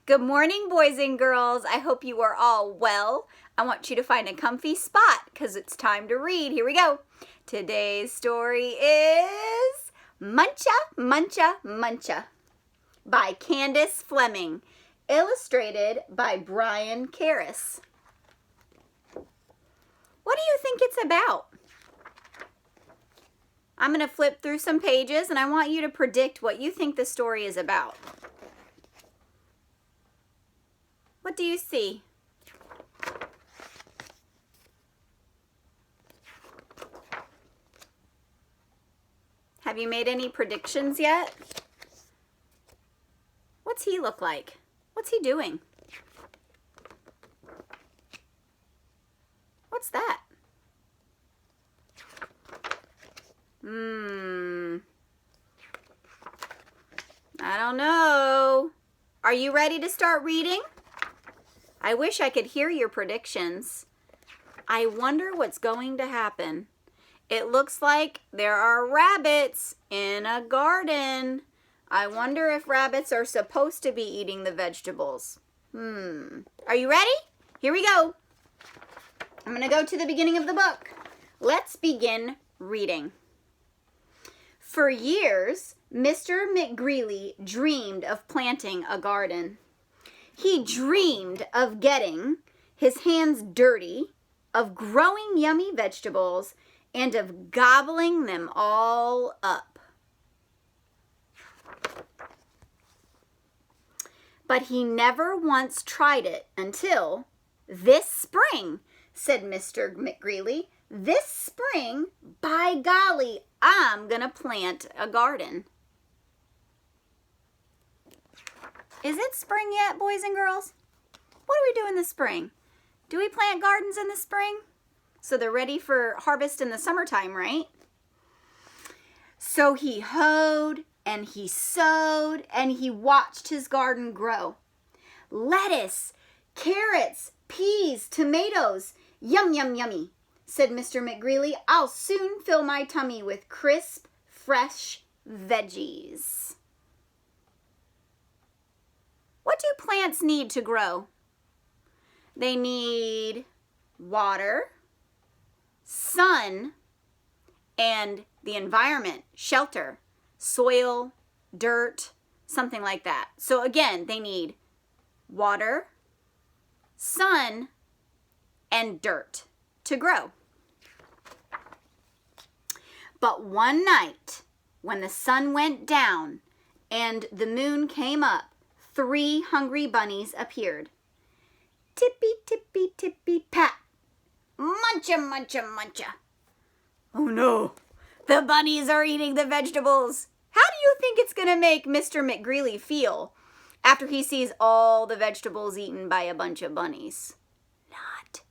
Good morning, boys and girls. I hope you are all well. I want you to find a comfy spot because it's time to read. Here we go. Today's story is Muncha, Muncha, Muncha by Candace Fleming, illustrated by Brian Karras. What do you think it's about? I'm going to flip through some pages and I want you to predict what you think the story is about. What do you see? Have you made any predictions yet? What's he look like? What's he doing? What's that? I don't know. Are you ready to start reading? I wish I could hear your predictions. I wonder what's going to happen. It looks like there are rabbits in a garden. I wonder if rabbits are supposed to be eating the vegetables. Are you ready? Here we go. I'm going to go to the beginning of the book. Let's begin reading. For years, Mr. McGreely dreamed of planting a garden. He dreamed of getting his hands dirty, of growing yummy vegetables, and of gobbling them all up. But he never once tried it until this spring, said Mr. McGreely. This spring, by golly, I'm gonna plant a garden. Is it spring yet, boys and girls? What do we do in the spring? Do we plant gardens in the spring? So they're ready for harvest in the summertime, right? So he hoed and he sowed and he watched his garden grow. Lettuce, carrots, peas, tomatoes, yum, yum, yummy, said Mr. McGreely. I'll soon fill my tummy with crisp, fresh veggies. What do plants need to grow? They need water, sun, and the environment, shelter, soil, dirt, something like that. So again, they need water, sun, and dirt to grow. But one night, when the sun went down and the moon came up, 3 hungry bunnies appeared. Tippy, tippy, tippy, pat. Muncha, muncha, muncha. Oh no, the bunnies are eating the vegetables. How do you think it's going to make Mr. McGreely feel after he sees all the vegetables eaten by a bunch of bunnies? Not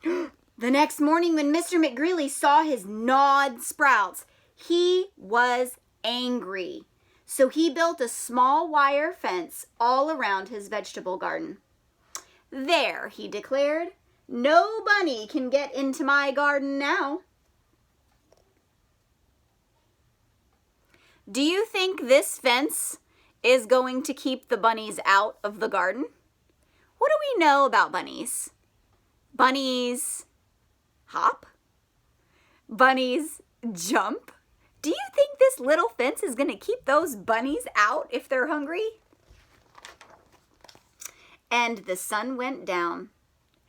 good. The next morning when Mr. McGreely saw his gnawed sprouts, he was angry. So he built a small wire fence all around his vegetable garden. There, he declared, no bunny can get into my garden now. Do you think this fence is going to keep the bunnies out of the garden? What do we know about bunnies? Bunnies hop? Bunnies jump? Do you think this little fence is going to keep those bunnies out if they're hungry? And the sun went down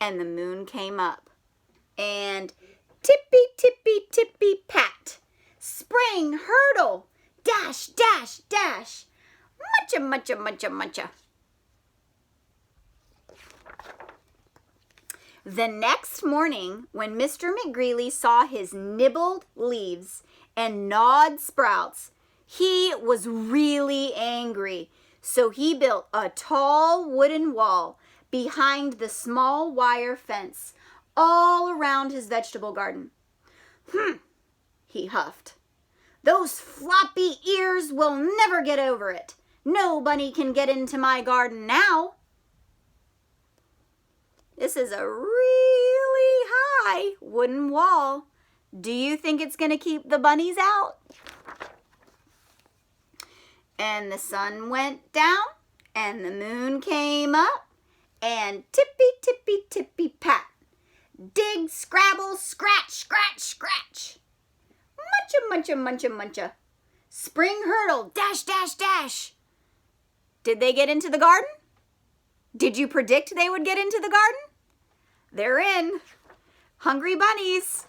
and the moon came up. And tippy, tippy, tippy, pat. Spring, hurdle, dash, dash, dash. Muncha, muncha, muncha, muncha. The next morning, when Mr. McGreely saw his nibbled leaves and gnawed sprouts, he was really angry. So he built a tall wooden wall behind the small wire fence all around his vegetable garden. He huffed. Those floppy ears will never get over it. No bunny can get into my garden now. This is a really high wooden wall. Do you think it's going to keep the bunnies out? And the sun went down, and the moon came up, and tippy, tippy, tippy, pat. Dig, scrabble, scratch, scratch, scratch. Muncha, muncha, muncha, muncha. Spring hurdle, dash, dash, dash. Did they get into the garden? Did you predict they would get into the garden? They're in. Hungry bunnies.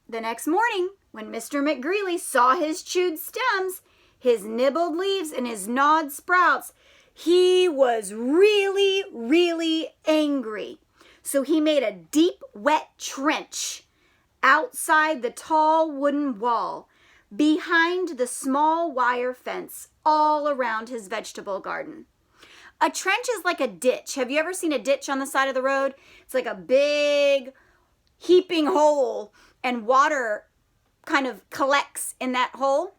The next morning, when Mr. McGreely saw his chewed stems, his nibbled leaves, and his gnawed sprouts, he was really, really angry. So he made a deep, wet trench outside the tall wooden wall, behind the small wire fence, all around his vegetable garden. A trench is like a ditch. Have you ever seen a ditch on the side of the road? It's like a big heaping hole, and water kind of collects in that hole.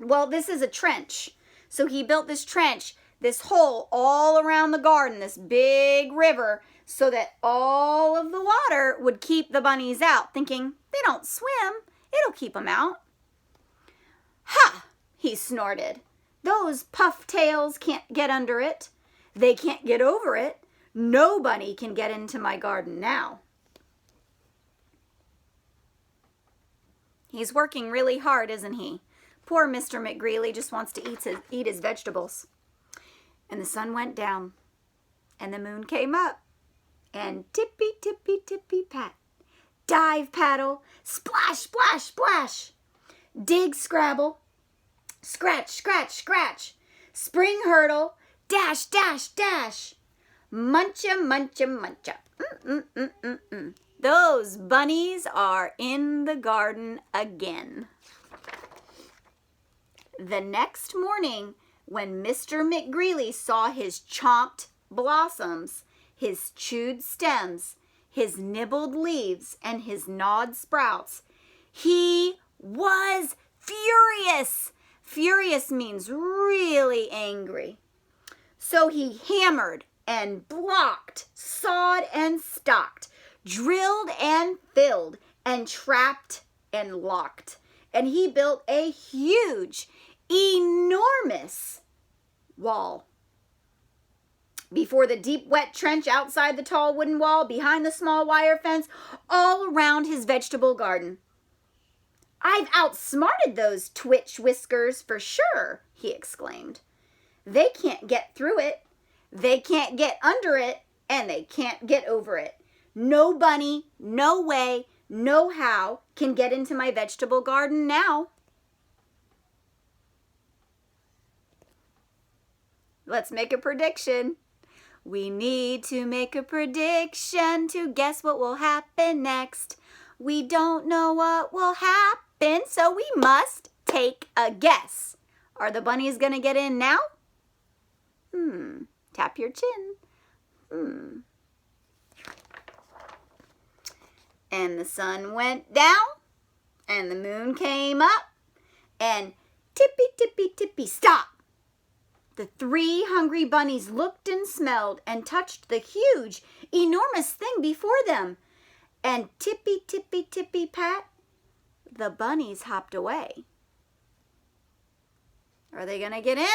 Well, this is a trench. So he built this trench, this hole all around the garden, this big river, so that all of the water would keep the bunnies out, thinking, they don't swim, it'll keep them out. Ha! He snorted. Those puff tails can't get under it. They can't get over it. No bunny can get into my garden now. He's working really hard, isn't he? Poor Mr. McGreely just wants to eat his vegetables. And the sun went down, and the moon came up, and tippy, tippy, tippy, pat. Dive, paddle, splash, splash, splash. Dig, scrabble, scratch, scratch, scratch. Spring hurdle, dash, dash, dash. Muncha, muncha, muncha. Those bunnies are in the garden again. The next morning, when Mr. McGreely saw his chomped blossoms, his chewed stems, his nibbled leaves, and his gnawed sprouts, he was furious. Furious means really angry. So he hammered and blocked, sawed and stocked, drilled and filled, and trapped and locked. And he built a huge, enormous wall. Before the deep, wet trench outside the tall wooden wall, behind the small wire fence, all around his vegetable garden. I've outsmarted those twitch whiskers for sure, he exclaimed. They can't get through it, they can't get under it, and they can't get over it. No bunny, no way, no how can get into my vegetable garden now. Let's make a prediction. We need to make a prediction to guess what will happen next. We don't know what will happen, so we must take a guess. Are the bunnies going to get in now? Tap your chin. And the sun went down, and the moon came up, and tippy, tippy, tippy, stop. The three hungry bunnies looked and smelled and touched the huge, enormous thing before them. And tippy, tippy, tippy, pat, the bunnies hopped away. Are they going to get in?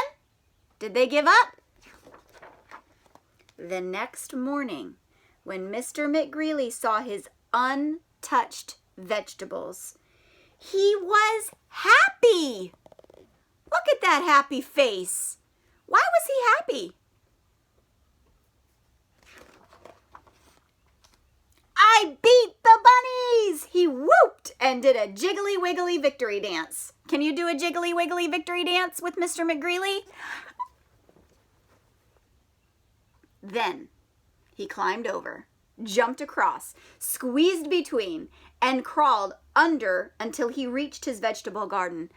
Did they give up? The next morning, when Mr. McGreely saw his untouched vegetables, he was happy. Look at that happy face. Why was he happy? I beat the bunnies! He whooped and did a jiggly wiggly victory dance. Can you do a jiggly wiggly victory dance with Mr. McGreely? Then he climbed over, jumped across, squeezed between, and crawled under until he reached his vegetable garden.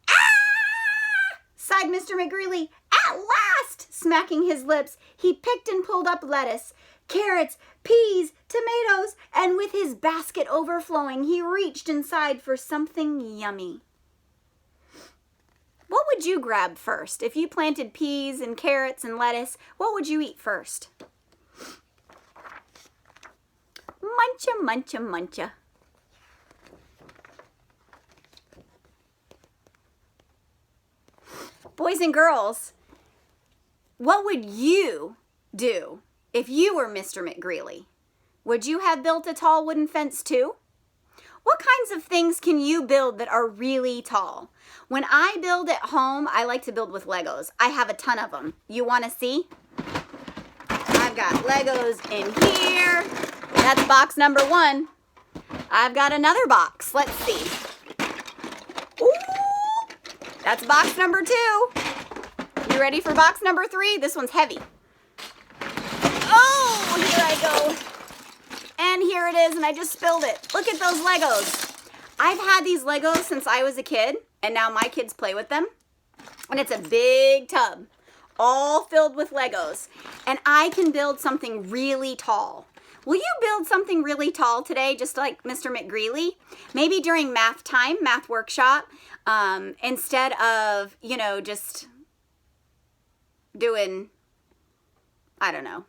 Ah! Sighed Mr. McGreely. At last! Smacking his lips, he picked and pulled up lettuce, carrots, peas, tomatoes, and with his basket overflowing, he reached inside for something yummy. What would you grab first? If you planted peas and carrots and lettuce, what would you eat first? Muncha, muncha, muncha. Boys and girls, what would you do if you were Mr. McGreely? Would you have built a tall wooden fence too? What kinds of things can you build that are really tall? When I build at home, I like to build with Legos. I have a ton of them. You want to see? I've got Legos in here. That's box number 1. I've got another box. Let's see. Ooh, that's box number 2. You ready for box number 3? This one's heavy. Oh, here I go. And here it is, and I just spilled it. Look at those Legos. I've had these Legos since I was a kid, and now my kids play with them. And it's a big tub, all filled with Legos. And I can build something really tall. Will you build something really tall today, just like Mr. McGreely? Maybe during math time, math workshop, instead of, just doing, I don't know,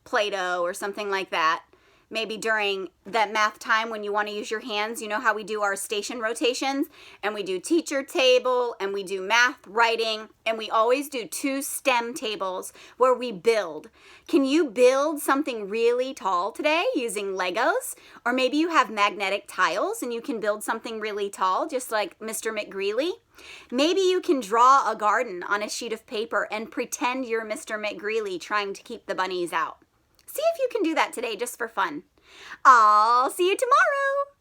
Play-Doh or something like that. Maybe during that math time when you want to use your hands, you know how we do our station rotations, and we do teacher table, and we do math writing, and we always do 2 STEM tables where we build. Can you build something really tall today using Legos? Or maybe you have magnetic tiles and you can build something really tall, just like Mr. McGreely. Maybe you can draw a garden on a sheet of paper and pretend you're Mr. McGreely trying to keep the bunnies out. See if you can do that today just for fun. I'll see you tomorrow.